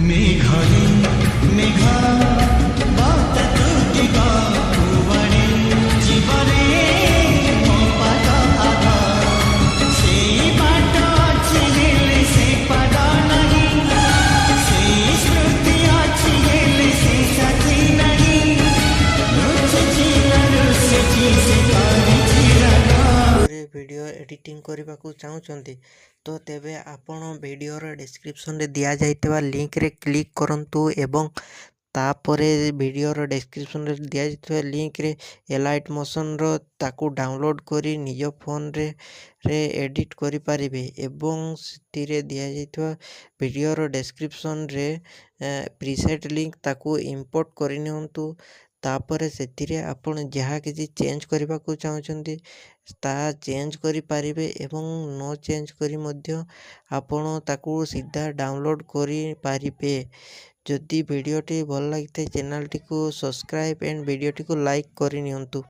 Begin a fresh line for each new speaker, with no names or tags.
मेघारी मेघा बात तुटिगा कुवरे जीवरे मो पाद आगा से बाट अछि हेले से पाद नहीं से स्मृति अछि हेले से साथी नहीं रुचि रुचि से पारी चिरागा
वीडियो एडिटिंग करने को चाहते तो तेबे आपण वीडियोर डिस्क्रिप्शन रे दिया जाइतबा लिंक रे क्लिक करंतु एवं तापरे वीडियोर डिस्क्रिप्शन रे दिया जाइतबा लिंक रे एलाइट मोशन रो ताकू डाउनलोड करी निज फोन रे एडिट करि पारिबे एवं सितिरे दिया जाइतबा वीडियोर डिस्क्रिप्शन रे प्रीसेट लिंक ताकू इंपोर्ट करि नियंतु तापर से आपण जहाँ किसी चेंज करने को चाहते ता चेंज करि पारिबे एवं नो चेंज करी मध्य आपण ताकू सीधा डाउनलोड करि पारिबे। जदि वीडियोटी भल लगी चैनल टी को सब्सक्राइब एंड वीडियोटी को लाइक करि नियंतु।